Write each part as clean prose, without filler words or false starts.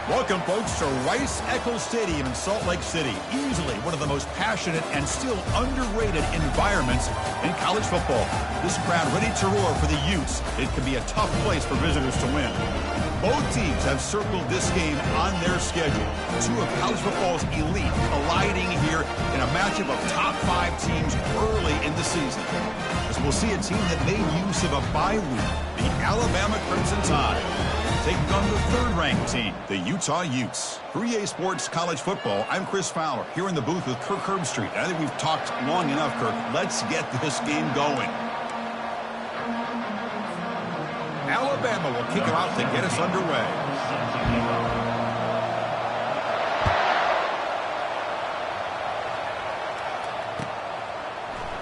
Welcome, folks, to Rice-Eccles Stadium in Salt Lake City. Easily one of the most passionate and still underrated environments in college football. This crowd ready to roar for the Utes. It can be a tough place for visitors to win. Both teams have circled this game on their schedule. Two of college football's elite colliding here in a matchup of top 5 teams early in the season. As we'll see a team that made use of a bye week, the Alabama Crimson Tide, taking on the third-ranked team, the Utah Utes. For EA Sports College Football, I'm Chris Fowler, here in the booth with Kirk Herbstreit. I think we've talked long enough, Kirk. Let's get this game going. Alabama will kick it off to get us underway.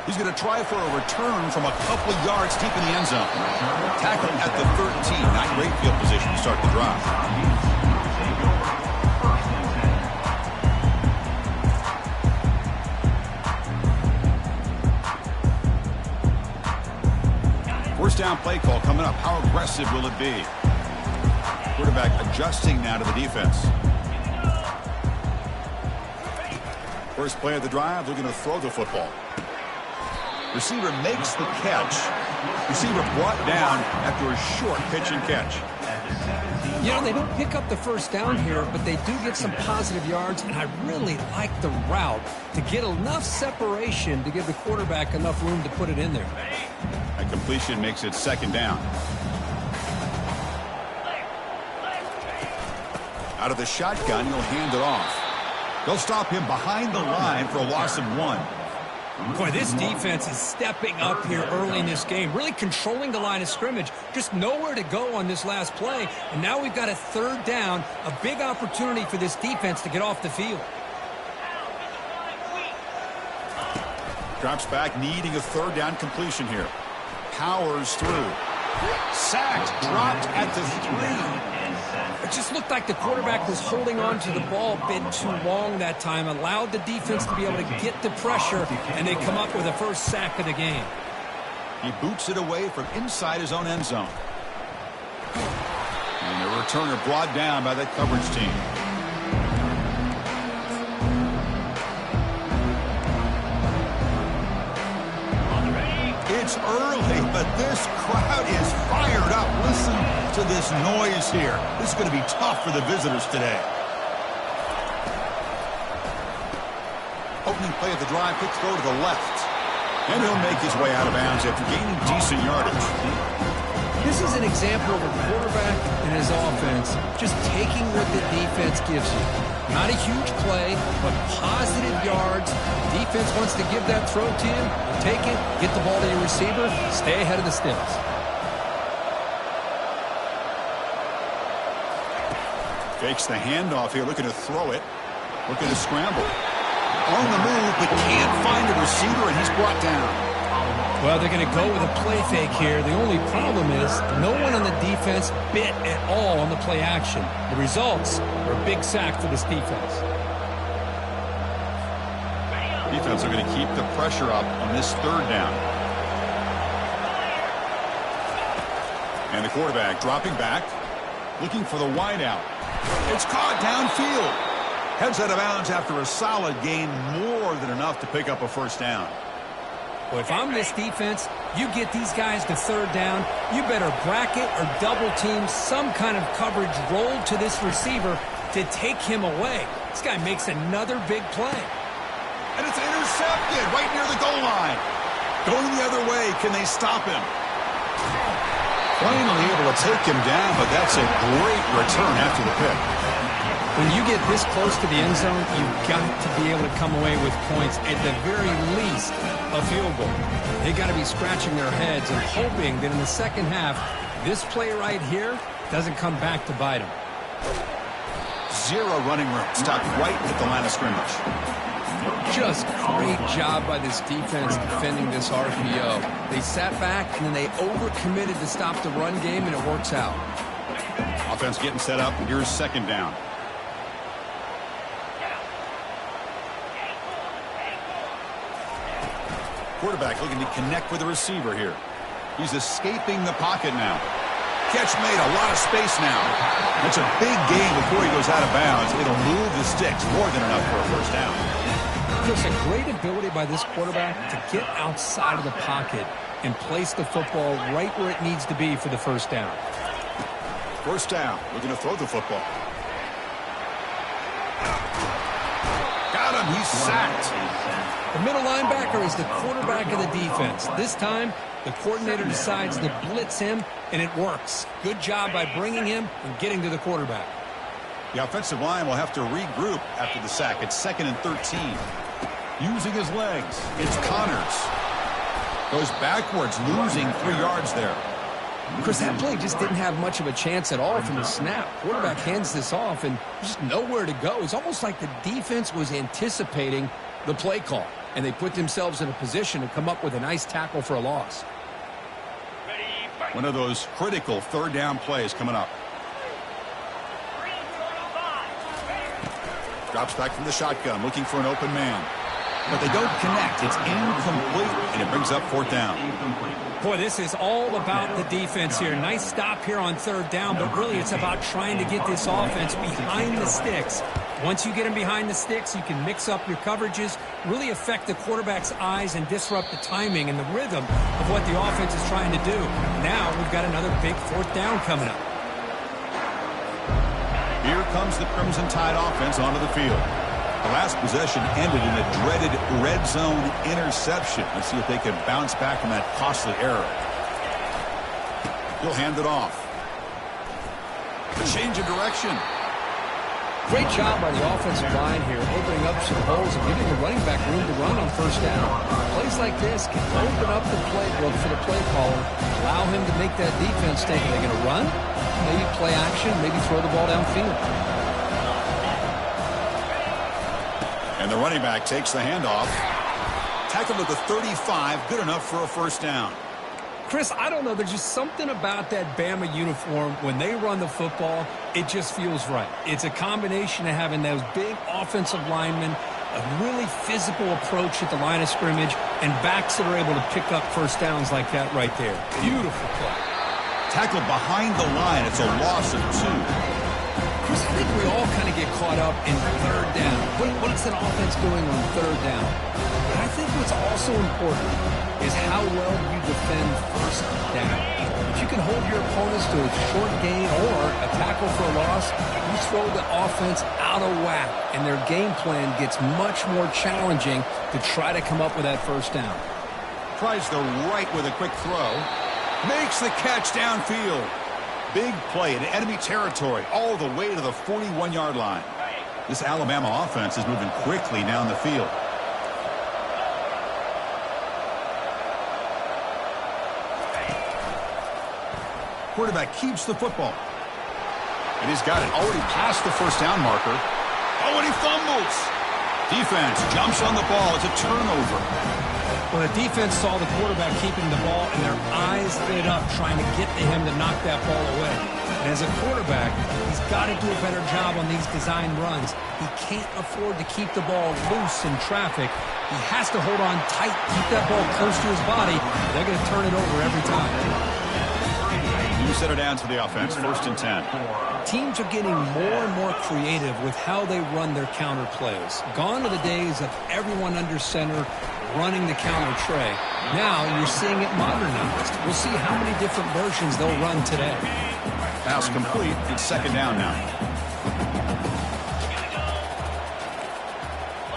He's going to try for a return from a couple of yards deep in the end zone. Tackling at the 13. Not great field position to start the drive. First down play call coming up. How aggressive will it be? Quarterback adjusting now to the defense. First play of the drive, looking to throw the football. Receiver makes the catch. Receiver brought down after a short pitch and catch. You know, they don't pick up the first down here, but they do get some positive yards, and I really like the route to get enough separation to give the quarterback enough room to put it in there. A completion makes it second down. Out of the shotgun, he'll hand it off. They'll stop him behind the line for a loss of 1. Boy, this defense is stepping up here early in this game, really controlling the line of scrimmage. Just nowhere to go on this last play, and now we've got a third down, a big opportunity for this defense to get off the field. Drops back, needing a third down completion here. Powers through. Sacked, dropped at the 3. It just looked like the quarterback was holding on to the ball a bit too long that time, allowed the defense to be able to get the pressure, and they come up with the first sack of the game. He boots it away from inside his own end zone. And the returner brought down by that coverage team. It's early, but this crowd is fired up. Listen to this noise here. This is going to be tough for the visitors today. Opening play of the drive, quick throw to the left. And he'll make his way out of bounds after gaining decent yardage. This is an example of a quarterback and his offense just taking what the defense gives you. Not a huge play, but positive yards. Defense wants to give that throw to you. Take it, get the ball to your receiver, stay ahead of the sticks. Fakes the handoff here, looking to throw it. Looking to scramble. On the move, but can't find a receiver, and he's brought down. Well, they're going to go with a play fake here. The only problem is no one on the defense bit at all on the play action. The results are a big sack for this defense. Defense are going to keep the pressure up on this third down. And the quarterback dropping back, looking for the wideout. It's caught downfield. Heads out of bounds after a solid gain, more than enough to pick up a first down. Well, if I'm this defense, you get these guys to third down, you better bracket or double team some kind of coverage roll to this receiver to take him away. This guy makes another big play. And it's intercepted right near the goal line. Going the other way, can they stop him? Finally able to take him down, but that's a great return after the pick. When you get this close to the end zone, you've got to be able to come away with points, at the very least, a field goal. They got to be scratching their heads and hoping that in the second half, this play right here doesn't come back to bite them. Zero running room. Stopped right at the line of scrimmage. Just great job by this defense defending this RPO. They sat back, and then they overcommitted to stop the run game, and it works out. Offense getting set up. Here's second down. Quarterback looking to connect with the receiver here. He's escaping the pocket now. Catch made, a lot of space now. It's a big gain before he goes out of bounds. It'll move the sticks, more than enough for a first down. There's a great ability by this quarterback to get outside of the pocket and place the football right where it needs to be for the first down. First down, looking to throw the football. Got him, he's sacked. The middle linebacker is the quarterback of the defense. This time, the coordinator decides to blitz him, and it works. Good job by bringing him and getting to the quarterback. The offensive line will have to regroup after the sack. It's 2nd and 13. Using his legs, it's Connors. Goes backwards, losing 3 yards there. Chris, that play just didn't have much of a chance at all from the snap. Quarterback hands this off, and just nowhere to go. It's almost like the defense was anticipating the play call, and they put themselves in a position to come up with a nice tackle for a loss. One of those critical third down plays coming up. Drops back from the shotgun, looking for an open man. But they don't connect. It's incomplete, and it brings up 4th down. Boy, this is all about the defense here. Nice stop here on 3rd down, but really it's about trying to get this offense behind the sticks. Once you get them behind the sticks, you can mix up your coverages, really affect the quarterback's eyes and disrupt the timing and the rhythm of what the offense is trying to do. Now we've got another big 4th down coming up. Here comes the Crimson Tide offense onto the field. The last possession ended in a dreaded red zone interception. Let's see if they can bounce back from that costly error. He'll hand it off. A change of direction. Great job by the offensive line here, opening up some holes and giving the running back room to run on 1st down. Plays like this can open up the playbook for the play caller, allow him to make that defense think, are they going to run? Maybe play action, maybe throw the ball downfield. And the running back takes the handoff. Tackled at the 35, good enough for a first down. Chris, I don't know. There's just something about that Bama uniform. When they run the football, it just feels right. It's a combination of having those big offensive linemen, a really physical approach at the line of scrimmage, and backs that are able to pick up first downs like that right there. Beautiful play. Tackled behind the line. It's a loss of 2. Chris, I think we all kind of get caught up in 3rd down. What's an offense doing on 3rd down? But I think what's also important is how well you defend 1st down. If you can hold your opponents to a short gain or a tackle for a loss, you throw the offense out of whack, and their game plan gets much more challenging to try to come up with that first down. Tries the right with a quick throw. Makes the catch downfield. Big play in enemy territory all the way to the 41-yard line. This Alabama offense is moving quickly down the field. Quarterback keeps the football. And he's got it already past the first down marker. Oh, and he fumbles. Defense jumps on the ball. It's a turnover. Well, the defense saw the quarterback keeping the ball, and their eyes lit up trying to get to him to knock that ball away. And as a quarterback, he's got to do a better job on these design runs. He can't afford to keep the ball loose in traffic. He has to hold on tight, keep that ball close to his body. They're going to turn it over every time. You set it down to the offense, 1st and 10. Teams are getting more and more creative with how they run their counter plays. Gone are the days of everyone under center running the counter tray. Now you're seeing it modernized. We'll see how many different versions they'll run today. Pass complete. It's 2nd down now.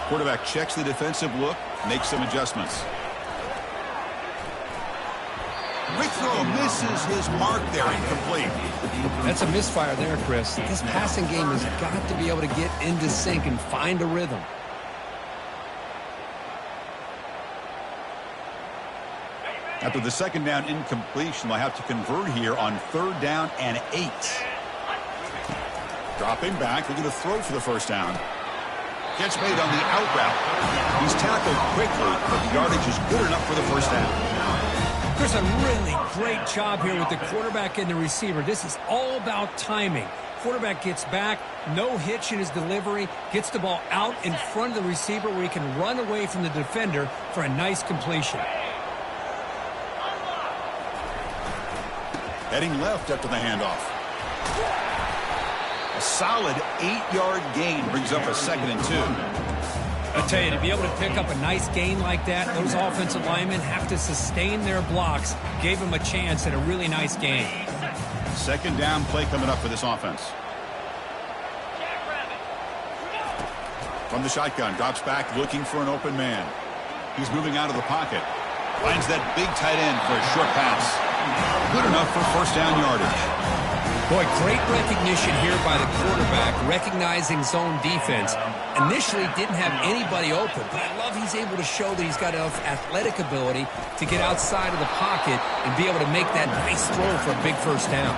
Quarterback checks the defensive look, makes some adjustments. Quick throw, misses his mark there, incomplete. That's a misfire there, Chris. This passing game has got to be able to get into sync and find a rhythm. After the 2nd down incompletion, they'll have to convert here on 3rd down and 8. Dropping back, looking to throw for the first down. Catch made on the out route. He's tackled quickly, but the yardage is good enough for the first down. Chris, a really great job here with the quarterback and the receiver. This is all about timing. Quarterback gets back, no hitch in his delivery, gets the ball out in front of the receiver where he can run away from the defender for a nice completion. Heading left after the handoff. A solid 8-yard gain brings up a 2nd and 2. I tell you, to be able to pick up a nice gain like that, those offensive linemen have to sustain their blocks. Gave them a chance at a really nice game. 2nd down play coming up for this offense. From the shotgun, drops back looking for an open man. He's moving out of the pocket. Finds that big tight end for a short pass. Good enough for 1st down yardage. Boy, great recognition here by the quarterback, recognizing zone defense. Initially didn't have anybody open, but I love he's able to show that he's got enough athletic ability to get outside of the pocket and be able to make that nice throw for a big 1st down.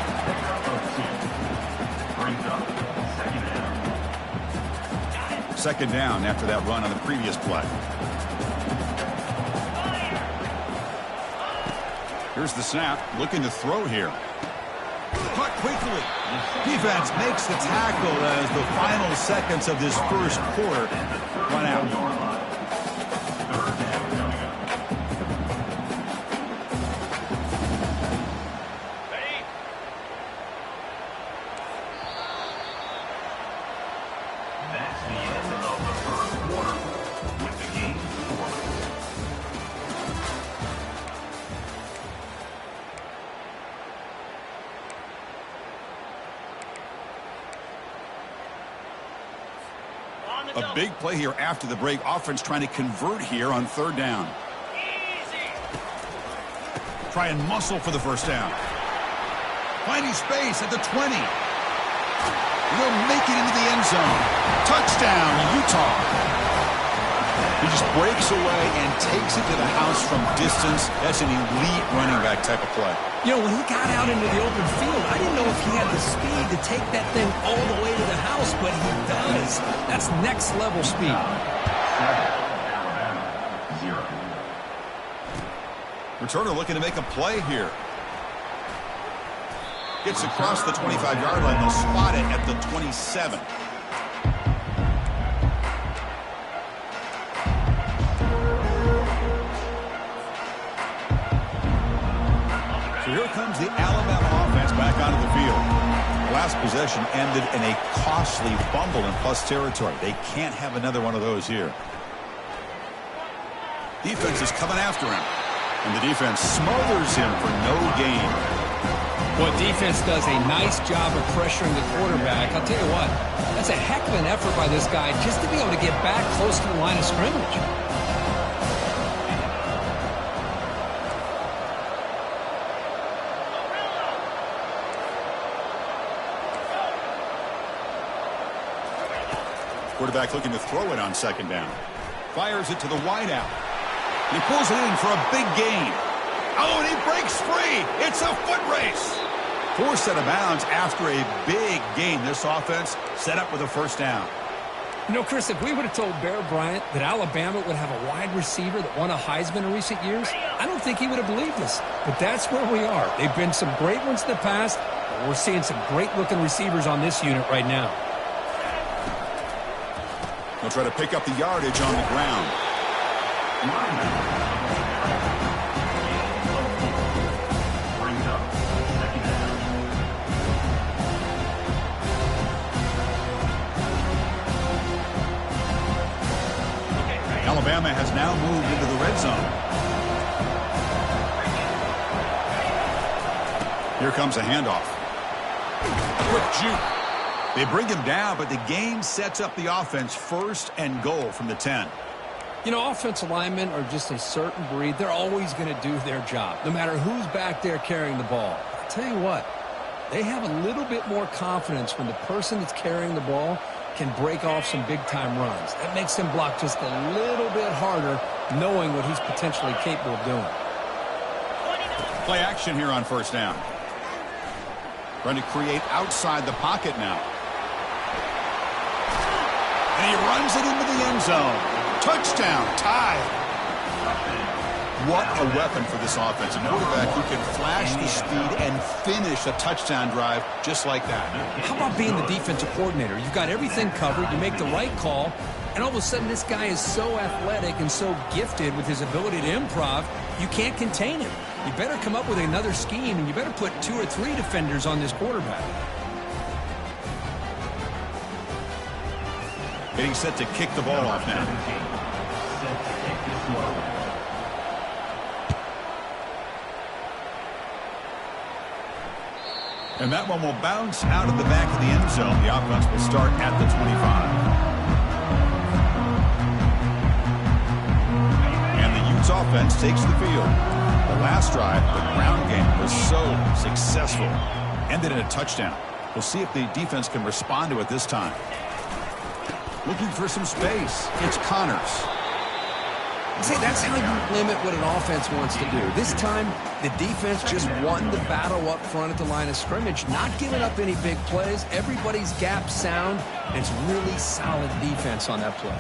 2nd down after that run on the previous play. Here's the snap, looking to throw here. Caught quickly. Defense makes the tackle as the final seconds of this 1st quarter run out. A big play here after the break. Offense trying to convert here on 3rd down. Try and muscle for the 1st down. Finding space at the 20. Will make it into the end zone. Touchdown, Utah. He just breaks away and takes it to the house from distance. That's an elite running back type of play. You know, when he got out into the open field, I didn't know if he had the speed to take that thing all the way to the house, but he does. That's next level speed. Returner looking to make a play here. Gets across the 25-yard line. They'll spot it at the 27. So here comes the Alabama offense back onto the field. Last possession ended in a costly fumble in plus territory. They can't have another one of those here. Defense is coming after him. And the defense smothers him for no gain. Well, defense does a nice job of pressuring the quarterback. I'll tell you what, that's a heck of an effort by this guy just to be able to get back close to the line of scrimmage. Quarterback looking to throw it on 2nd down. Fires it to the wideout. He pulls it in for a big gain. Oh, and he breaks free. It's a foot race. Forced out of bounds after a big gain. This offense set up with a 1st down. You know, Chris, if we would have told Bear Bryant that Alabama would have a wide receiver that won a Heisman in recent years, I don't think he would have believed us. But that's where we are. They've been some great ones in the past, but we're seeing some great-looking receivers on this unit right now. They'll try to pick up the yardage on the ground. Alabama has now moved into the red zone. Here comes a handoff. Quick juke. They bring him down, but the game sets up the offense 1st and goal from the 10. You know, offensive linemen are just a certain breed. They're always going to do their job, no matter who's back there carrying the ball. I'll tell you what, they have a little bit more confidence when the person that's carrying the ball can break off some big-time runs. That makes them block just a little bit harder, knowing what he's potentially capable of doing. Play action here on 1st down. Trying to create outside the pocket now. And he runs it into the end zone. Touchdown, tied. What a weapon for this offense. A quarterback who can flash the speed and finish a touchdown drive just like that. How about being the defensive coordinator? You've got everything covered. You make the right call. And all of a sudden, this guy is so athletic and so gifted with his ability to improv, you can't contain him. You better come up with another scheme, and you better put 2 or 3 defenders on this quarterback. Getting set to kick the ball off now. And that one will bounce out of the back of the end zone. The offense will start at the 25. And the Utes offense takes the field. The last drive, the ground game, was so successful. Ended in a touchdown. We'll see if the defense can respond to it this time. Looking for some space. It's Connors. See, that's how you limit what an offense wants to do. This time, the defense just won the battle up front at the line of scrimmage, not giving up any big plays. Everybody's gap sound, and it's really solid defense on that play.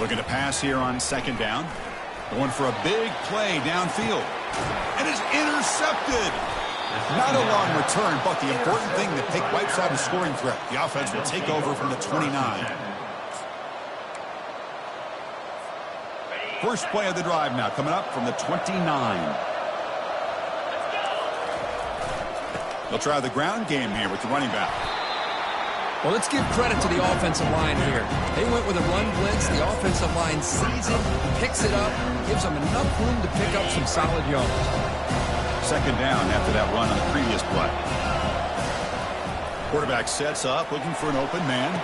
Looking to pass here on second down. Going for a big play downfield. And it's intercepted. Not a long return, but the important thing, the pick wipes out a scoring threat. The offense will take over from the 29. First play of the drive now coming up from the 29. They'll try the ground game here with the running back. Well, let's give credit to the offensive line here. They went with a run blitz. The offensive line sees it, picks it up, gives them enough room to pick up some solid yards. Second down after that run on the previous play. Quarterback sets up, looking for an open man.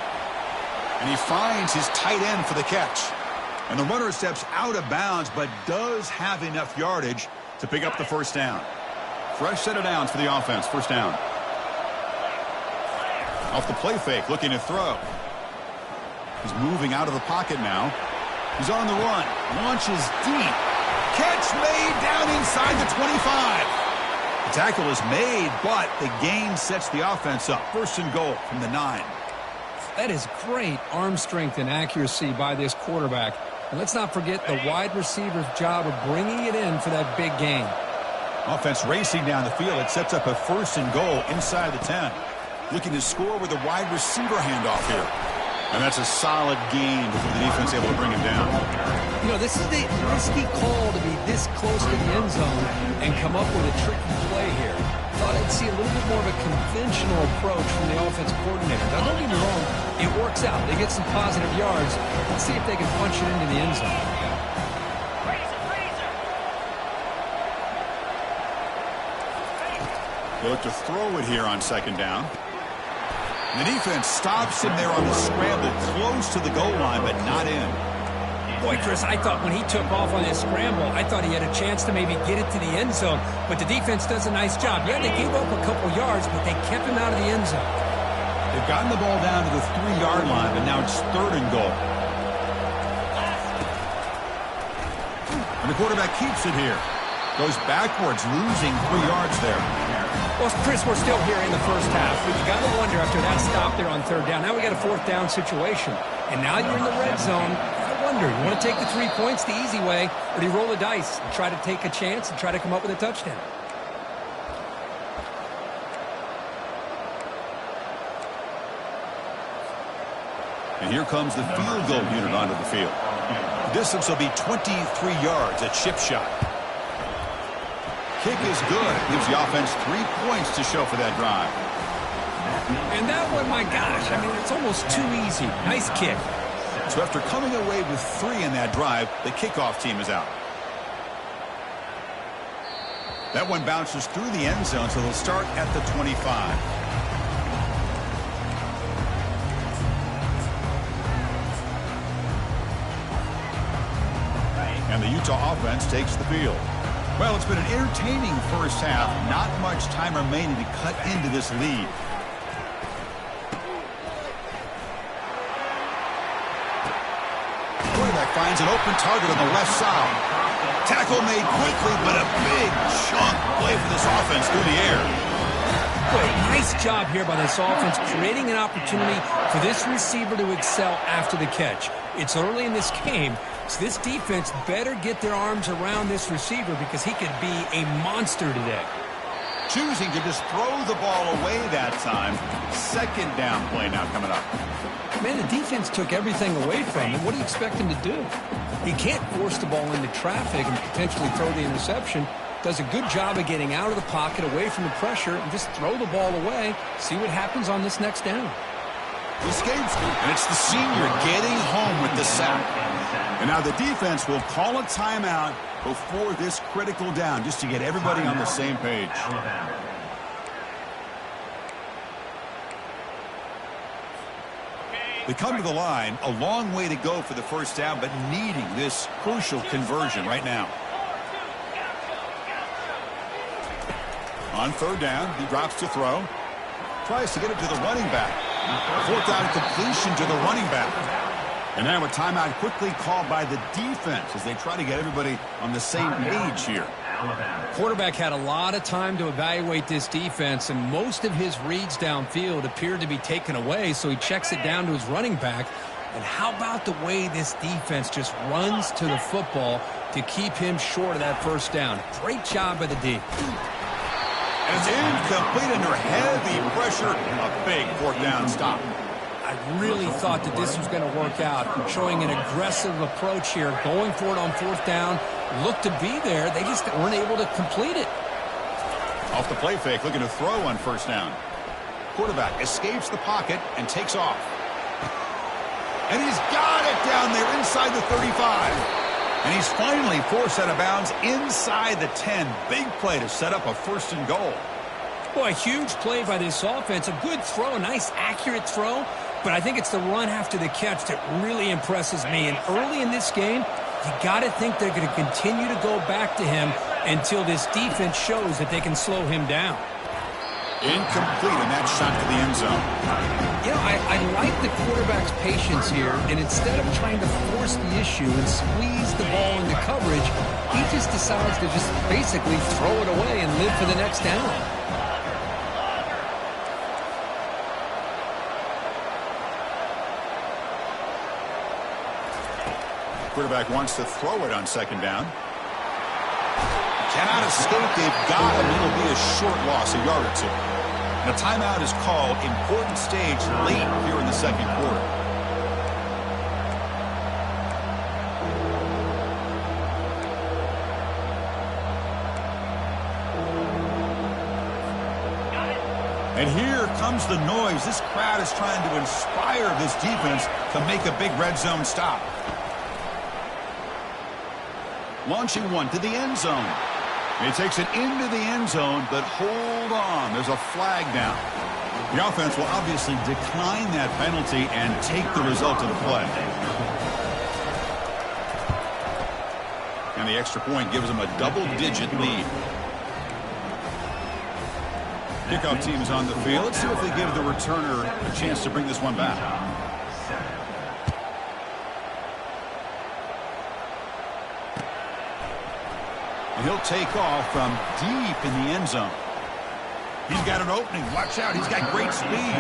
And he finds his tight end for the catch. And the runner steps out of bounds, but does have enough yardage to pick up the first down. Fresh set of downs for the offense. First down. Off the play fake, looking to throw. He's moving out of the pocket now. He's on the run. Launches deep. Catch made down inside the 25. The tackle is made, but the gain sets the offense up. First and goal from the 9. That is great arm strength and accuracy by this quarterback. And let's not forget the wide receiver's job of bringing it in for that big gain. Offense racing down the field. It sets up a first and goal inside the 10. Looking to score with a wide receiver handoff here. And that's a solid gain before the defense able to bring him down. You know, this is a risky call to be this close to the end zone and come up with a tricky play here. Thought I'd see a little bit more of a conventional approach from the offensive coordinator. Now, don't get me wrong, it works out. They get some positive yards. Let's see if they can punch it into the end zone. They look to throw it here on second down. And the defense stops him there on the scramble, close to the goal line, but not in. Boy, Chris, I thought when he took off on this scramble, I thought he had a chance to maybe get it to the end zone. But the defense does a nice job. Yeah, they gave up a couple yards, but they kept him out of the end zone. They've gotten the ball down to the 3-yard line, but now it's third and goal. And the quarterback keeps it here. Goes backwards, losing 3 yards there. Well, Chris, we're still here in the first half. But you got to wonder after that stop there on third down. Now we got a fourth down situation. And now you're in the red zone. I wonder, you want to take the 3 points the easy way, or do you roll the dice and try to take a chance and try to come up with a touchdown? And here comes the field goal unit onto the field. The distance will be 23 yards at chip shot. Kick is good. Gives the offense 3 points to show for that drive. And that one, my gosh, I mean, it's almost too easy. Nice kick. So after coming away with 3 in that drive, the kickoff team is out. That one bounces through the end zone, so they'll start at the 25. And the Utah offense takes the field. Well, it's been an entertaining first half. Not much time remaining to cut into this lead. Quarterback finds an open target on the left side. Tackle made quickly, but a big chunk play for this offense through the air. Boy, nice job here by this offense, creating an opportunity for this receiver to excel after the catch. It's early in this game, so this defense better get their arms around this receiver because he could be a monster today. choosing to just throw the ball away that time. Second down play now coming up. Man, the defense took everything away from him. What do you expect him to do? He can't force the ball into traffic and potentially throw the interception. Does a good job of getting out of the pocket, away from the pressure, and just throw the ball away. See what happens on this next down. He escapes, and it's the senior getting home with the sack. And now the defense will call a timeout before this critical down, just to get everybody on the same page. They come to the line, a long way to go for the first down, but needing this crucial conversion right now. On third down, he drops to throw. Tries to get it to the running back. Fourth down completion to the running back. And now a timeout quickly called by the defense as they try to get everybody on the same page here. Quarterback had a lot of time to evaluate this defense, and most of his reads downfield appeared to be taken away, so he checks it down to his running back. And how about the way this defense just runs to the football to keep him short of that first down? Great job by the D. And it's incomplete under heavy pressure. A big fourth down stop. I really thought that this was going to work out, showing an aggressive approach here, going for it on fourth down, looked to be there. They just weren't able to complete it. Off the play fake, looking to throw on first down. Quarterback escapes the pocket and takes off. And he's got it down there inside the 35. And he's finally forced out of bounds inside the 10. Big play to set up a first and goal. Boy, a huge play by this offense. A good throw, a nice accurate throw. But I think it's the run after the catch that really impresses me. And early in this game, you got to think they're going to continue to go back to him until this defense shows that they can slow him down. Incomplete, and that shot to the end zone. You know, I like the quarterback's patience here, and instead of trying to force the issue and squeeze the ball into coverage, he just decides to just basically throw it away and live for the next down. Quarterback wants to throw it on second down. Cannot escape. They've got him. It'll be a short loss, a yard or two. And a timeout is called. Important stage late here in the second quarter. And here comes the noise. This crowd is trying to inspire this defense to make a big red zone stop. Launching one to the end zone. He takes it into the end zone, but hold on. There's a flag down. The offense will obviously decline that penalty and take the result of the play. And the extra point gives them a double-digit lead. Kickoff team is on the field. Let's see if they give the returner a chance to bring this one back. And he'll take off from deep in the end zone. He's got an opening. Watch out. He's got great speed.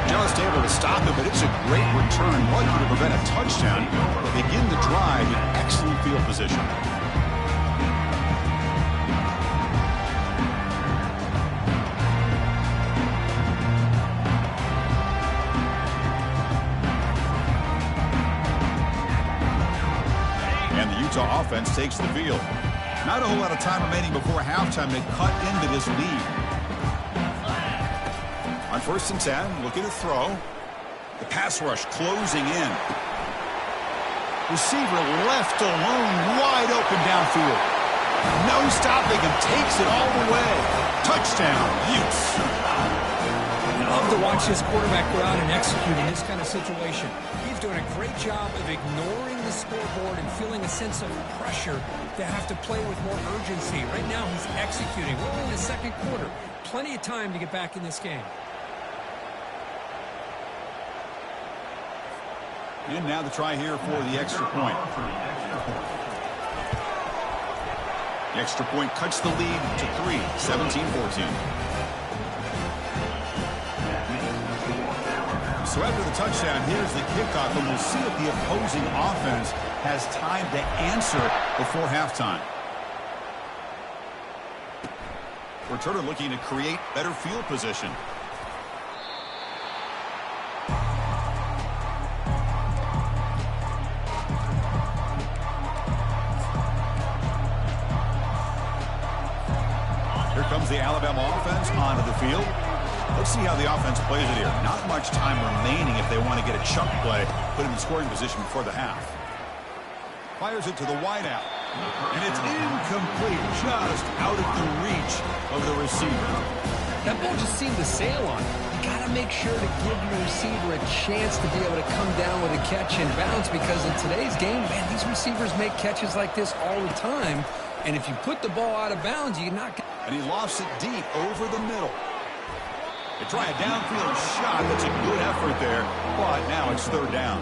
Just able to stop it, but it's a great return. Lucky to prevent a touchdown. Begin the drive in excellent field position. And the Utah offense takes the field. Not a whole lot of time remaining before halftime to cut into this lead. On 1st and 10, looking to throw. The pass rush closing in. Receiver left alone, wide open downfield. No stopping him, takes it all the way. Touchdown, Utes. I love to watch this quarterback go out and execute in this kind of situation. He's doing a great job of ignoring the scoreboard and feeling a sense of pressure to have to play with more urgency. Right now, he's executing. We're only in the second quarter. Plenty of time to get back in this game. And now the try here for the extra point. The extra point cuts the lead to 3, 17-14. So after the touchdown, here's the kickoff, and we'll see if the opposing offense has time to answer before halftime. Returner looking to create better field position. Here comes the Alabama offense onto the field. Let's see how the offense plays it here. Not much time remaining if they want to get a chunk play, put him in scoring position before the half. Fires it to the wideout. And it's incomplete, just out of the reach of the receiver. That ball just seemed to sail on it. You got to make sure to give your receiver a chance to be able to come down with a catch and bounce, because in today's game, man, these receivers make catches like this all the time. And if you put the ball out of bounds, you're not going to... And he lofts it deep over the middle. They try a downfield shot. That's a good effort there, but now it's third down.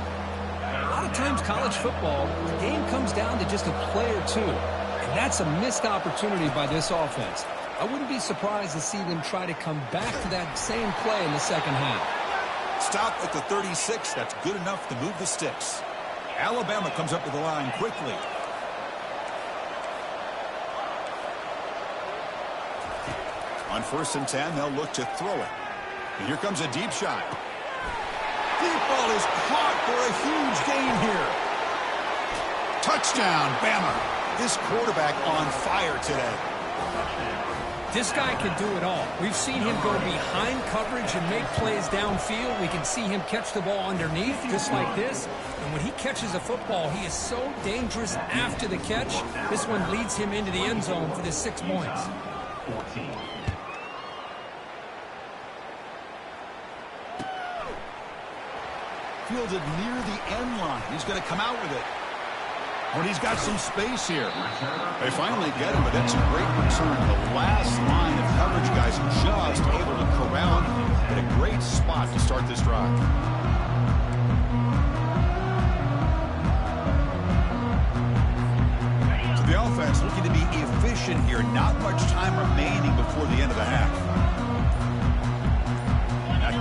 A lot of times college football, the game comes down to just a play or two. And that's a missed opportunity by this offense. I wouldn't be surprised to see them try to come back to that same play in the second half. Stop at the 36. That's good enough to move the sticks. Alabama comes up to the line quickly. On 1st and 10, they'll look to throw it. And here comes a deep shot. Deep ball is caught for a huge gain here. Touchdown, Bama. This quarterback on fire today. This guy can do it all. We've seen him go behind coverage and make plays downfield. We can see him catch the ball underneath, just like this. And when he catches a football, he is so dangerous after the catch. This one leads him into the end zone for the 6 points. 14. Fielded near the end line. He's going to come out with it. But he's got some space here. They finally get him, but that's a great return. The last line of coverage guys just able to corral him at a great spot to start this drive. So the offense looking to be efficient here. Not much time remaining before the end of the half.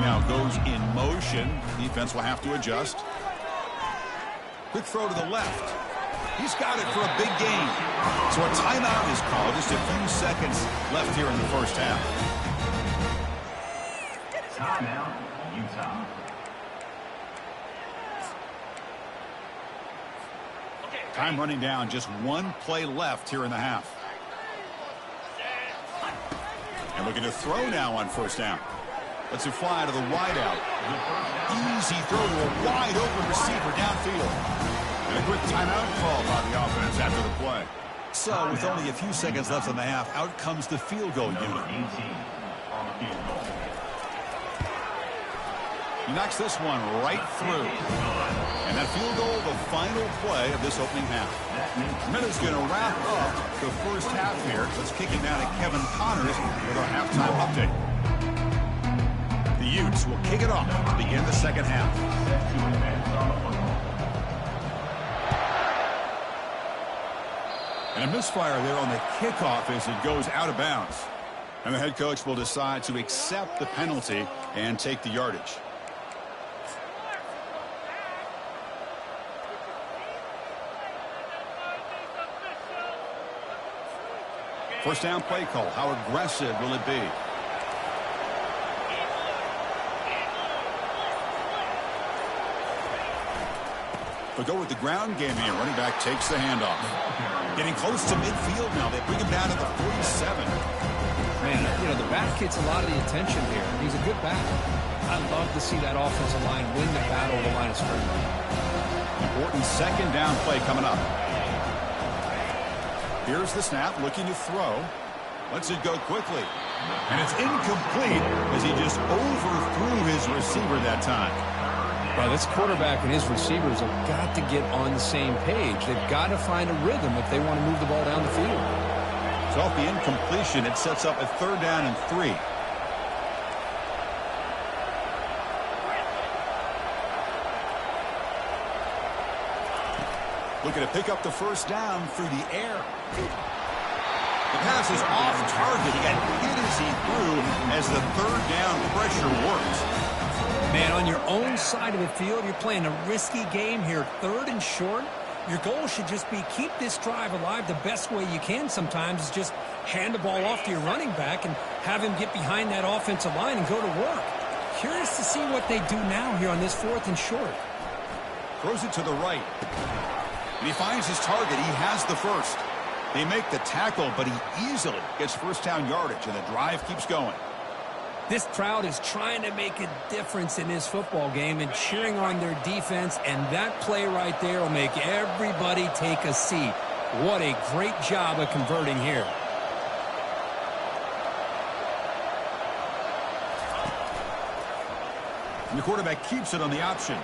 Now goes in motion. Defense will have to adjust. Quick throw to the left. He's got it for a big gain. So a timeout is called. Just a few seconds left here in the first half. Timeout, Utah. Time running down. Just one play left here in the half. And looking to throw now on 1st down. Lets it fly to the wideout. Easy throw to a wide-open receiver downfield. And a quick timeout call by the offense after the play. So, with only a few seconds left in the half, out comes the field goal unit. He knocks this one right through. And that field goal, the final play of this opening half. Minuta's going to wrap up the first half here. Let's kick it down to Kevin Connors with our halftime update. The Utes will kick it off to begin the second half. And a misfire there on the kickoff as it goes out of bounds. And the head coach will decide to accept the penalty and take the yardage. First down play call. How aggressive will it be? They'll go with the ground game here. Running back takes the handoff. Getting close to midfield now. They bring him down to the 47. Man, you know, the back gets a lot of the attention here. He's a good back. I love to see that offensive line win the battle of the line of scrimmage. Important second down play coming up. Here's the snap, looking to throw. Lets it go quickly. And it's incomplete as he just overthrew his receiver that time. Well, this quarterback and his receivers have got to get on the same page. They've got to find a rhythm if they want to move the ball down the field. So off the incompletion, it sets up a 3rd down and 3. Looking to pick up the first down through the air. The pass is off target. He got hit as he threw as the 3rd down pressure worked. Man, on your own side of the field, you're playing a risky game here. 3rd and short. Your goal should just be keep this drive alive the best way you can sometimes is just hand the ball off to your running back and have him get behind that offensive line and go to work. Curious to see what they do now here on this 4th and short. Throws it to the right. And he finds his target. He has the first. They make the tackle, but he easily gets first down yardage, and the drive keeps going. This crowd is trying to make a difference in this football game and cheering on their defense, and that play right there will make everybody take a seat. What a great job of converting here. And the quarterback keeps it on the option.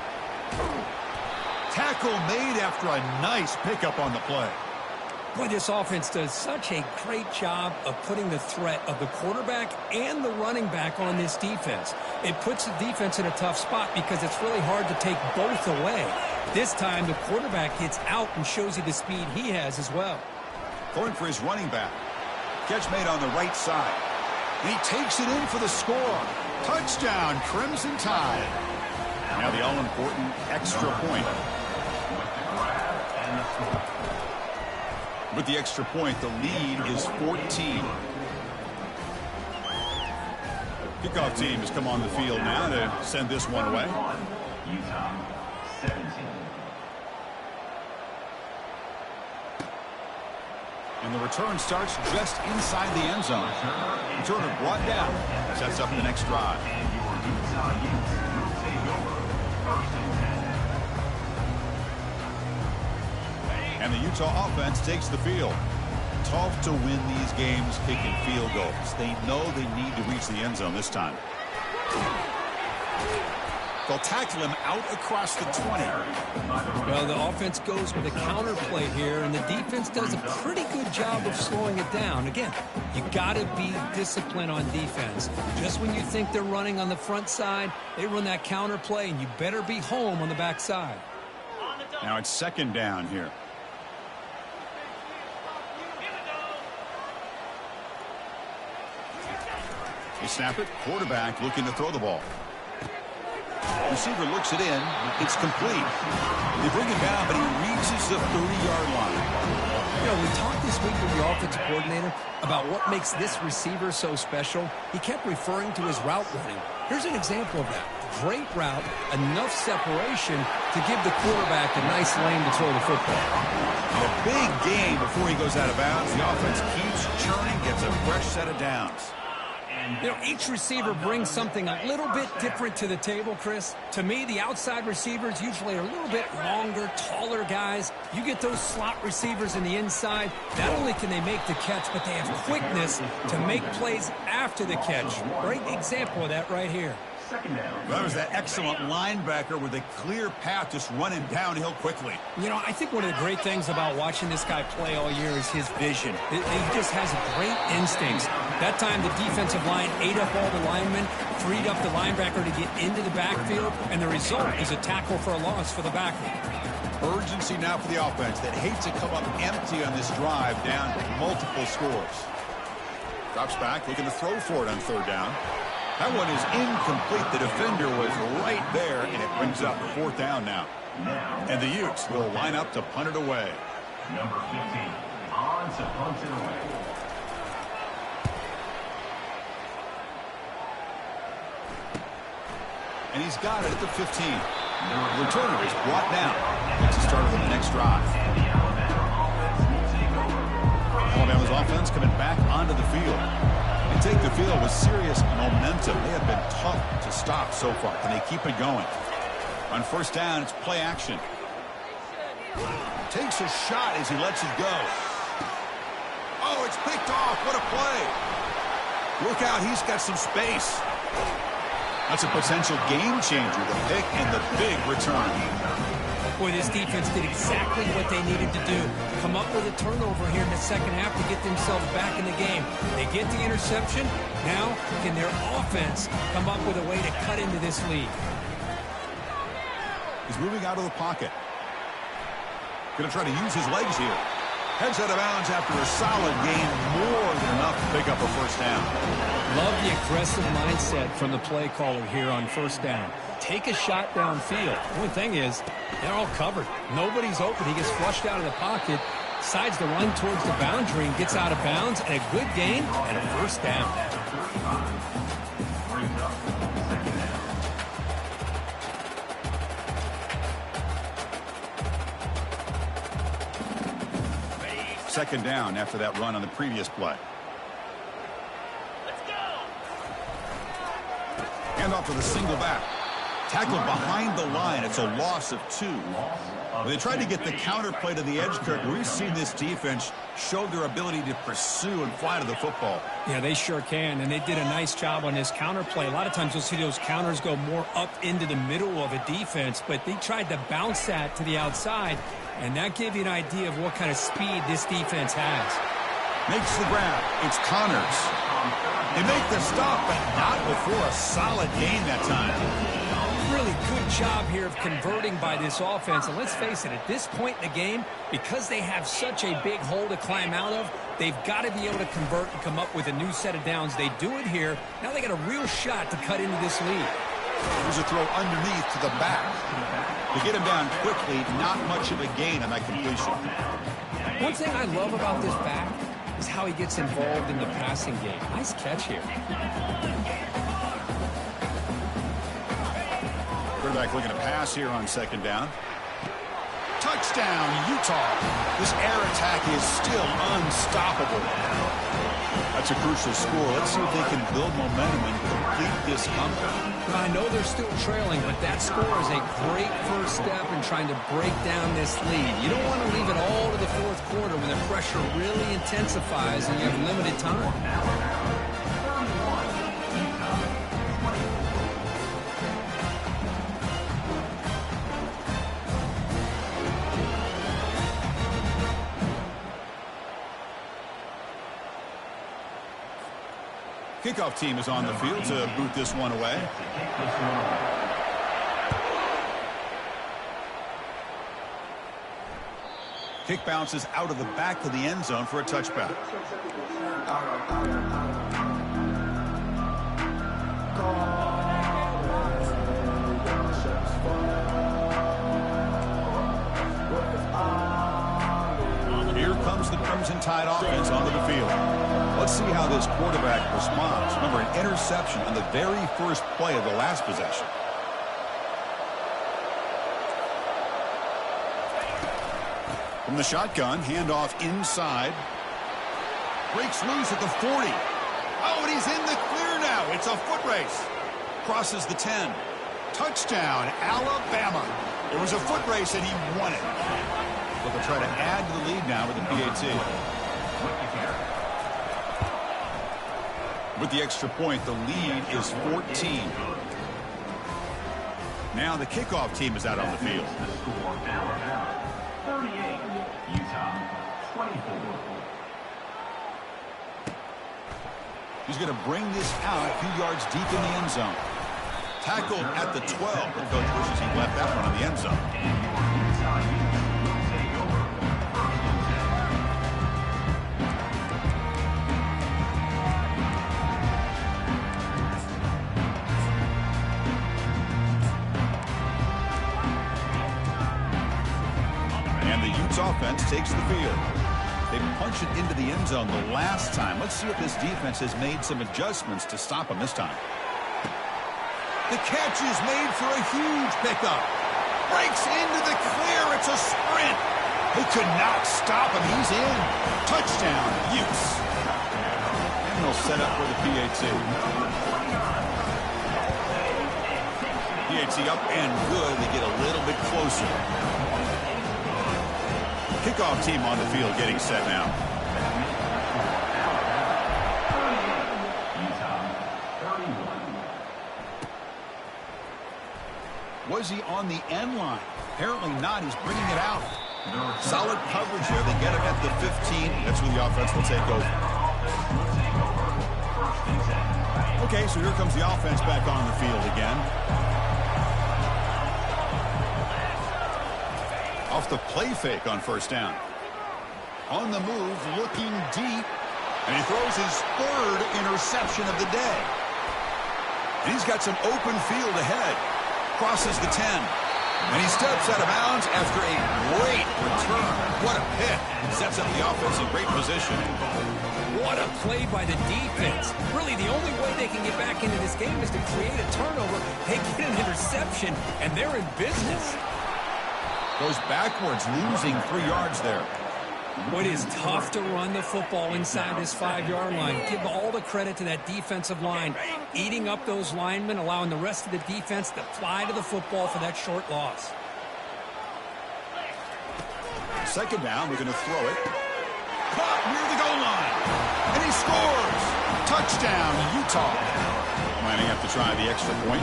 Tackle made after a nice pickup on the play. Boy, this offense does such a great job of putting the threat of the quarterback and the running back on this defense. It puts the defense in a tough spot because it's really hard to take both away. This time, the quarterback gets out and shows you the speed he has as well. Going for his running back. Catch made on the right side. And he takes it in for the score. Touchdown, Crimson Tide. Now the all-important extra point. With the extra point, the lead is 14. Kickoff team has come on the field now to send this one away. Utah 17. And the return starts just inside the end zone. Returner brought down. Sets up the next drive. And your Utah Utes will take over 1st and 10. And the Utah offense takes the field. Tough to win these games kicking field goals. They know they need to reach the end zone this time. They'll tackle him out across the 20. Well, the offense goes with a counter play here, and the defense does a pretty good job of slowing it down. Again, you got to be disciplined on defense. Just when you think they're running on the front side, they run that counter play, and you better be home on the back side. Now it's 2nd down here. They snap it. Quarterback looking to throw the ball. Receiver looks it in. It's complete. They bring him down, but he reaches the 30-yard line. You know, we talked this week with the offensive coordinator about what makes this receiver so special. He kept referring to his route running. Here's an example of that. Great route, enough separation to give the quarterback a nice lane to throw the football. A big gain before he goes out of bounds. The offense keeps churning, gets a fresh set of downs. You know, each receiver brings something a little bit different to the table, Chris. To me, the outside receivers usually are a little bit longer, taller guys. You get those slot receivers in the inside. Not only can they make the catch, but they have quickness to make plays after the catch. Great example of that right here. That was that excellent linebacker with a clear path just running downhill quickly. You know, I think one of the great things about watching this guy play all year is his vision. He just has great instincts. That time the defensive line ate up all the linemen, freed up the linebacker to get into the backfield, and the result is a tackle for a loss for the backer. Urgency now for the offense that hates to come up empty on this drive down multiple scores. Drops back, looking to throw for it on 3rd down. That one is incomplete. The defender was right there, and it brings up 4th down now. And the Utes will line up to punt it away. Number 15 on to punt it away. And he's got it at the 15. The returner is brought down. Gets a start on the next drive. And the Alabama offense will take over. Alabama's offense coming back onto the field. They take the field with serious momentum. They have been tough to stop so far. Can they keep it going? On 1st down, it's play action. Takes a shot as he lets it go. Oh, it's picked off. What a play. Look out, he's got some space. That's a potential game changer, the pick and the big return. Boy, this defense did exactly what they needed to do. Come up with a turnover here in the 2nd half to get themselves back in the game. They get the interception. Now, can their offense come up with a way to cut into this lead? He's moving out of the pocket. Going to try to use his legs here. Heads out of bounds after a solid gain, more than enough to pick up a first down. Love the aggressive mindset from the play caller here on first down. Take a shot downfield. The only thing is, they're all covered. Nobody's open. He gets flushed out of the pocket, decides to run towards the boundary and gets out of bounds, and a good gain and a first down. Second down after that run on the previous play. Hand off to the single back. Tackled behind the line. It's a loss of 2. They tried to get the counter play to the edge, Kirk. We've seen this defense show their ability to pursue and fly to the football. Yeah, they sure can, and they did a nice job on this counter play. A lot of times you'll see those counters go more up into the middle of a defense, but they tried to bounce that to the outside, and that gave you an idea of what kind of speed this defense has. Makes the grab. It's Connors. They make the stop, but not before a solid gain that time. Really good job here of converting by this offense. And let's face it, at this point in the game, because they have such a big hole to climb out of, they've got to be able to convert and come up with a new set of downs. They do it here. Now they got a real shot to cut into this lead. There's a throw underneath to the back. To get him down quickly, not much of a gain on that completion. One thing I love about this back is how he gets involved in the passing game. Nice catch here. Quarterback looking to pass here on second down. Touchdown, Utah. This air attack is still unstoppable. That's a crucial score. Let's see if they can build momentum and complete this comeback. I know they're still trailing, but that score is a great first step in trying to break down this lead. You don't want to leave it all to the fourth quarter when the pressure really intensifies and you have limited time. Kickoff team is on the field to boot this one away. Kick bounces out of the back of the end zone for a touchback. Here comes the Crimson Tide offense onto the field. Let's see how this quarterback responds. Remember, an interception on the very first play of the last possession. From the shotgun, handoff inside. Breaks loose at the 40. Oh, and he's in the clear now. It's a foot race. Crosses the 10. Touchdown, Alabama. It was a foot race, and he won it. But they'll try to add to the lead now with the PAT. With the extra point, the lead is 14. Now the kickoff team is out on the field. 38, Utah, 24. He's going to bring this out a few yards deep in the end zone. Tackled at the 12. The coach wishes he left that one on the end zone. Offense takes the field. They punched it into the end zone the last time. Let's see if this defense has made some adjustments to stop him this time. The catch is made for a huge pickup. Breaks into the clear. It's a sprint. They could not stop him. He's in. Touchdown, Utes. And they'll set up for the PAT. PAT up and good. They get a little bit closer. Kickoff team on the field getting set now. Was he on the end line? Apparently not. He's bringing it out. Solid coverage here. They get him at the 15. That's where the offense will take over. Okay, so here comes the offense back on the field again. Off the play fake on first down. On the move, looking deep. And he throws his third interception of the day. And he's got some open field ahead. Crosses the 10. And he steps out of bounds after a great return. What a pick. Sets up the offense in great position. What a play by the defense. Really, the only way they can get back into this game is to create a turnover. They get an interception, and they're in business. Goes backwards, losing 3 yards there. It is tough to run the football inside this 5-yard line. Give all the credit to that defensive line. Eating up those linemen, allowing the rest of the defense to fly to the football for that short loss. Second down, we're going to throw it. Caught near the goal line. And he scores. Touchdown, Utah. Might have to try the extra point.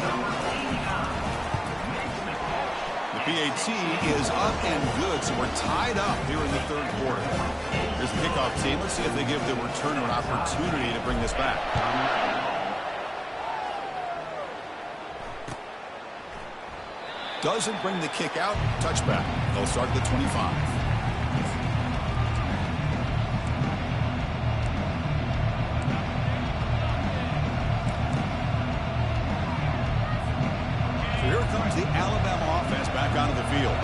The PAT is up and good, so we're tied up here in the third quarter. Here's the kickoff team. Let's see if they give the returner an opportunity to bring this back. Doesn't bring the kick out. Touchback. They'll start at the 25. Here comes the Alabama offense back onto the field.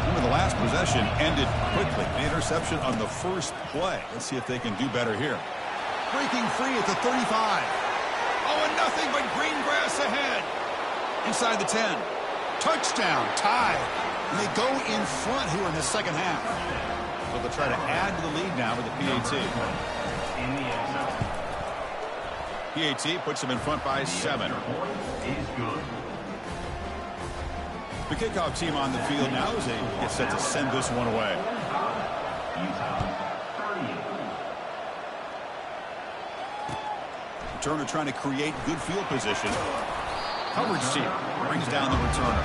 Remember, the last possession ended quickly. The interception on the first play. Let's see if they can do better here. Breaking free at the 35. Oh, and nothing but green grass ahead. Inside the 10. Touchdown, tied. And they go in front here in the second half. So they'll try to add to the lead now with the PAT. PAT puts them in front by 7. The kickoff team on the field now as they get set to send this one away. Returner trying to create good field position. Coverage team brings down the returner.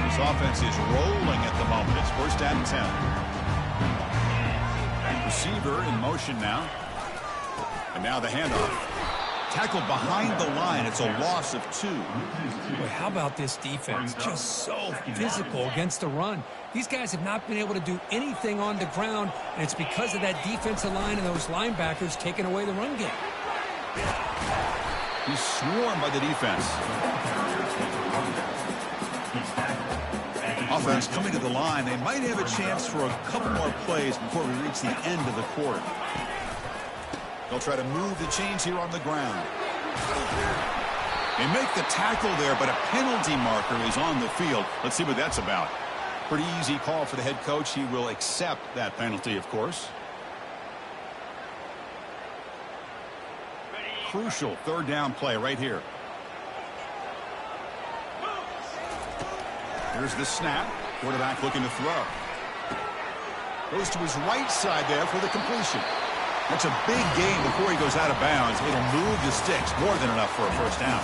This offense is rolling at the moment. It's first down and 10. Receiver in motion now. And now the handoff. Tackled behind the line. It's a loss of 2. Boy, how about this defense? Just so physical against the run. These guys have not been able to do anything on the ground, and it's because of that defensive line and those linebackers taking away the run game. He's swarmed by the defense. Offense coming to the line. They might have a chance for a couple more plays before we reach the end of the quarter. They'll try to move the chains here on the ground. They make the tackle there, but a penalty marker is on the field. Let's see what that's about. Pretty easy call for the head coach. He will accept that penalty, of course. Crucial third down play right here. Here's the snap. Quarterback looking to throw. Goes to his right side there for the completion. That's a big gain before he goes out of bounds. It'll move the sticks more than enough for a first down.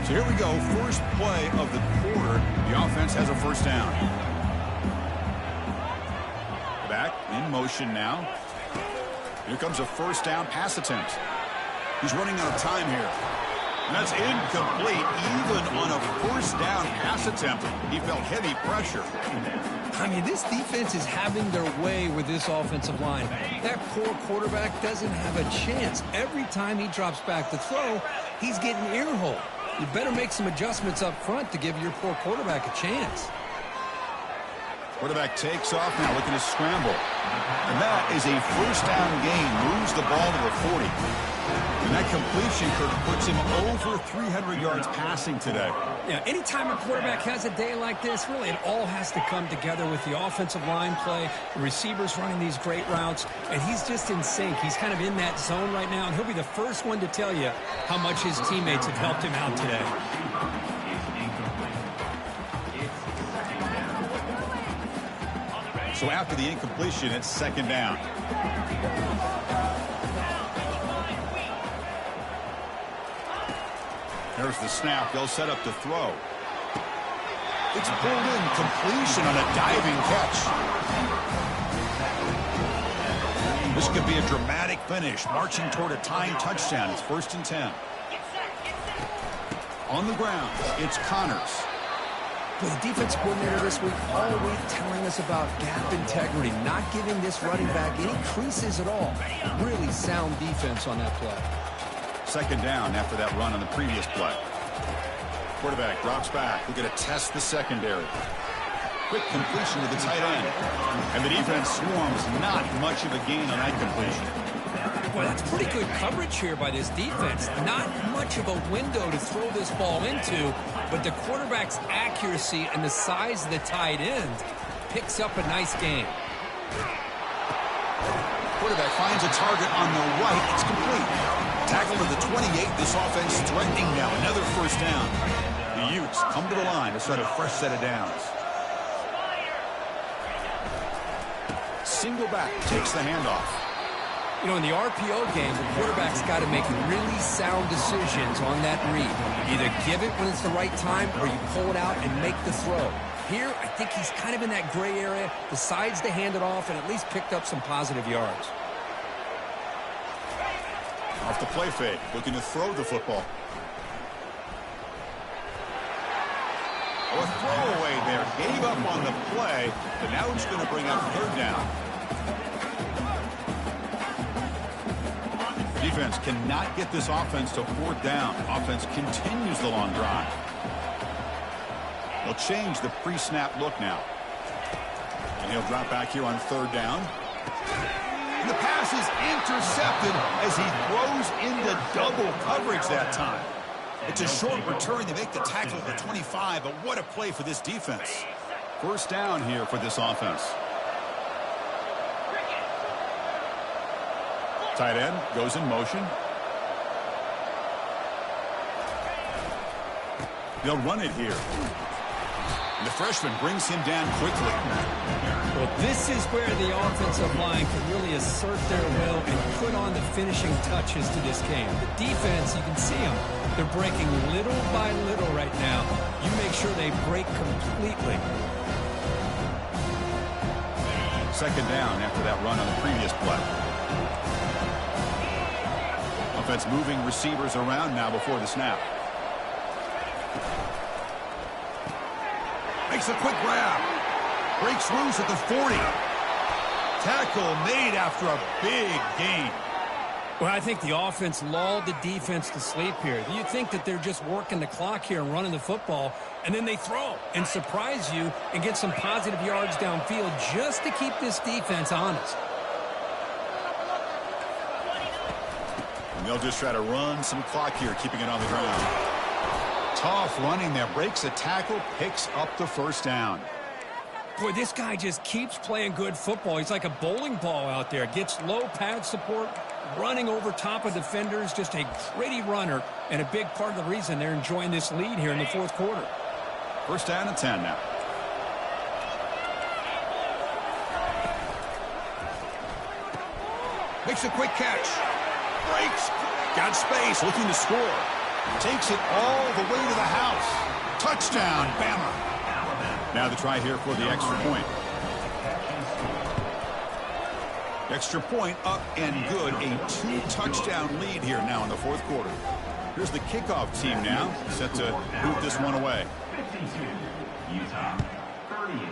So here we go. First play of the quarter. The offense has a first down. Back in motion now. Here comes a first down pass attempt. He's running out of time here. And that's incomplete. Even on a first down pass attempt, he felt heavy pressure. I mean, this defense is having their way with this offensive line. That poor quarterback doesn't have a chance. Every time he drops back to throw, he's getting ear-hole. You better make some adjustments up front to give your poor quarterback a chance. Quarterback takes off now, looking to scramble. And that is a first down gain. Moves the ball to the 40. And that completion puts him over 300 yards passing today. Yeah, anytime a quarterback has a day like this, really it all has to come together with the offensive line play, the receivers running these great routes, and he's just in sync. He's kind of in that zone right now, and he'll be the first one to tell you how much his teammates have helped him out today. So after the incompletion, it's second down. There's the snap. They'll set up to throw. It's pulled in, completion on a diving catch. This could be a dramatic finish, marching toward a tying touchdown. It's 1st and 10. On the ground, it's Connors. Well, the defense coordinator this week all week telling us about gap integrity, not giving this running back any creases at all. Really sound defense on that play. 2nd down after that run on the previous play. Quarterback drops back. We're going to test the secondary. Quick completion to the tight end. And the defense swarms. Not much of a gain on that completion. Well, that's pretty good coverage here by this defense. Not much of a window to throw this ball into, but the quarterback's accuracy and the size of the tight end picks up a nice gain. Quarterback finds a target on the right. It's complete. Tackle to the 28. This offense threatening now. Another 1st down. The Utes come to the line to start a fresh set of downs. Single back takes the handoff. You know, in the RPO game, the quarterback's got to make really sound decisions on that read. Either give it when it's the right time or you pull it out and make the throw. Here, I think he's kind of in that gray area, decides to hand it off and at least picked up some positive yards. Off the play fake, looking to throw the football. A throwaway there, gave up on the play, but now it's going to bring up 3rd down. Defense cannot get this offense to 4th down. Offense continues the long drive. They'll change the pre-snap look now. And he'll drop back here on 3rd down. And the pass is intercepted as he throws into double coverage that time. It's a short return. They make the tackle at the 25, but what a play for this defense. 1st down here for this offense. Tight end goes in motion. They'll run it here. And the freshman brings him down quickly. Well, this is where the offensive line can really assert their will and put on the finishing touches to this game. The defense, you can see them. They're breaking little by little right now. You make sure they break completely. 2nd down after that run on the previous play. Offense moving receivers around now before the snap. Makes a quick grab. Breaks loose at the 40. Tackle made after a big gain. Well, I think the offense lulled the defense to sleep here. You think that they're just working the clock here and running the football, and then they throw and surprise you and get some positive yards downfield just to keep this defense honest. And they'll just try to run some clock here, keeping it on the ground. Tough running there. Breaks a tackle, picks up the 1st down. Boy, this guy just keeps playing good football. He's like a bowling ball out there. Gets low pad support, running over top of defenders. Just a gritty runner, and a big part of the reason they're enjoying this lead here in the 4th quarter. 1st down and 10 now. Makes a quick catch. Breaks. Got space, looking to score. Takes it all the way to the house. Touchdown, Bama. Now the try here for the extra point. Extra point up and good. A 2-touchdown lead here now in the 4th quarter. Here's the kickoff team now, set to boot this one away. 52, Utah, 38.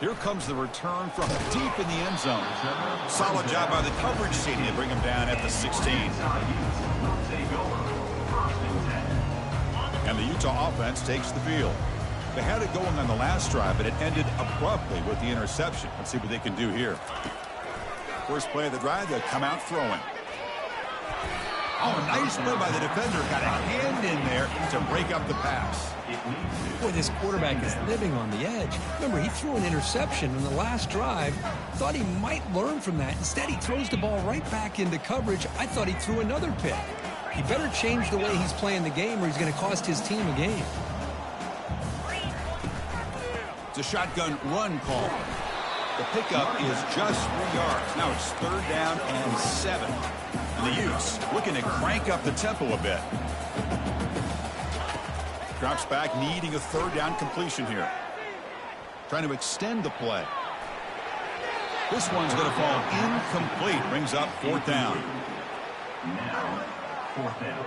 Here comes the return from deep in the end zone. Solid job by the coverage team to bring him down at the 16. And the Utah offense takes the field. They had it going on the last drive, but it ended abruptly with the interception. Let's see what they can do here. First play of the drive, they'll come out throwing. Oh, nice play by the defender. Got a hand in there to break up the pass. Boy, this quarterback is living on the edge. Remember, he threw an interception in the last drive. Thought he might learn from that. Instead, he throws the ball right back into coverage. I thought he threw another pick. He better change the way he's playing the game or he's going to cost his team a game. It's a shotgun run call. The pickup is just 3 yards. Now it's 3rd down and 7. And the Utes looking to crank up the tempo a bit. Drops back, needing a third down completion here. Trying to extend the play. This one's going to fall incomplete. Brings up fourth down. Now, fourth down.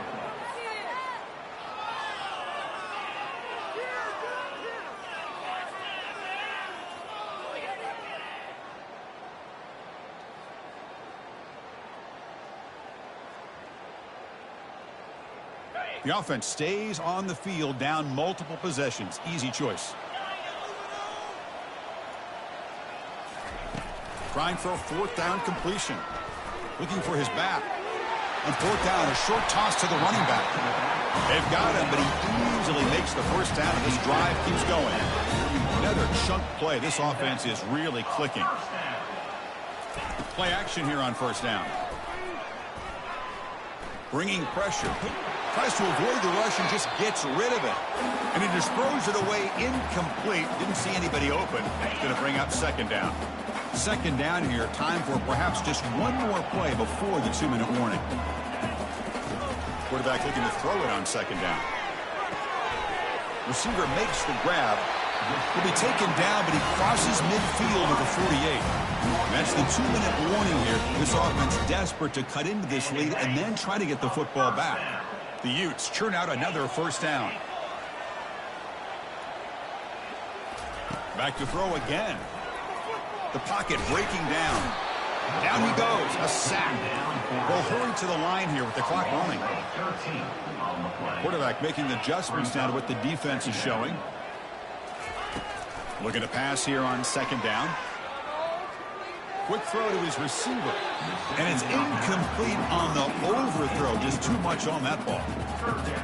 The offense stays on the field, down multiple possessions. Easy choice. Trying for a fourth down completion. Looking for his back. On fourth down, a short toss to the running back. They've got him, but he easily makes the first down, and this drive keeps going. Another chunk play. This offense is really clicking. Play action here on first down. Bringing pressure. Tries to avoid the rush and just gets rid of it. And he just throws it away incomplete. Didn't see anybody open. Going to bring up second down. Second down here. Time for perhaps just one more play before the 2-minute warning. Quarterback looking to throw it on second down. Receiver makes the grab. Will be taken down, but he crosses midfield at the 48. And that's the 2-minute warning here. This offense desperate to cut into this lead and then try to get the football back. The Utes churn out another first down. Back to throw again. The pocket breaking down. Down he goes. A sack. They'll hurry to the line here with the clock running. Quarterback making adjustments down to what the defense is showing. Looking to pass here on second down. Quick throw to his receiver. And it's incomplete on the overthrow. Just too much on that ball.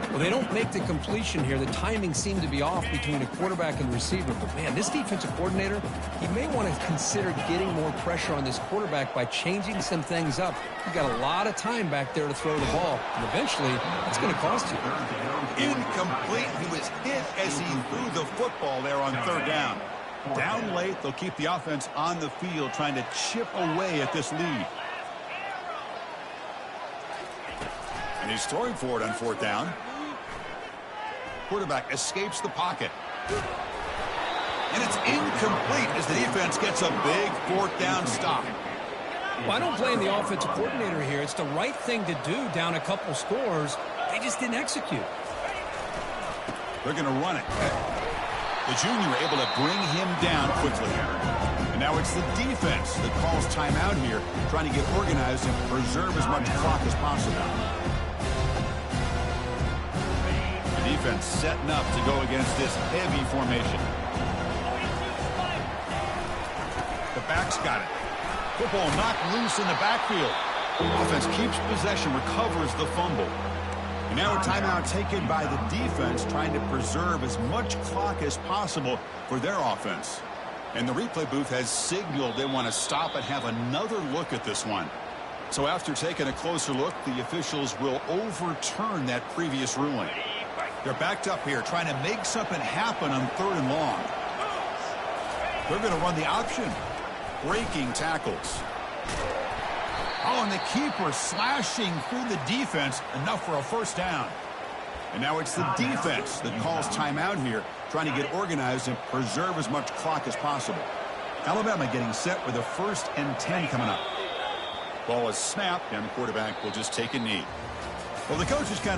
Well, they don't make the completion here. The timing seemed to be off between a quarterback and receiver. But, man, this defensive coordinator, he may want to consider getting more pressure on this quarterback by changing some things up. You've got a lot of time back there to throw the ball. And eventually, that's going to cost you. Incomplete. He was hit as he threw the football there on third down. Down late, they'll keep the offense on the field trying to chip away at this lead. And he's throwing for it on fourth down. Quarterback escapes the pocket. And it's incomplete as the defense gets a big fourth down stop. Well, I don't blame the offensive coordinator here. It's the right thing to do down a couple scores. They just didn't execute. They're going to run it. The junior able to bring him down quickly. And now it's the defense that calls timeout here, trying to get organized and preserve as much clock as possible. The defense setting up to go against this heavy formation. The back's got it. Football knocked loose in the backfield. Offense keeps possession, recovers the fumble. And now a timeout taken by the defense, trying to preserve as much clock as possible for their offense. And the replay booth has signaled they want to stop and have another look at this one. So after taking a closer look, the officials will overturn that previous ruling. They're backed up here, trying to make something happen on third and long. They're going to run the option. Breaking tackles. Oh, and the keeper slashing through the defense, enough for a first down. And now it's the defense that calls timeout here, trying to get organized and preserve as much clock as possible. Alabama getting set with a 1st and 10 coming up. Ball is snapped, and the quarterback will just take a knee. Well, the coach is kind of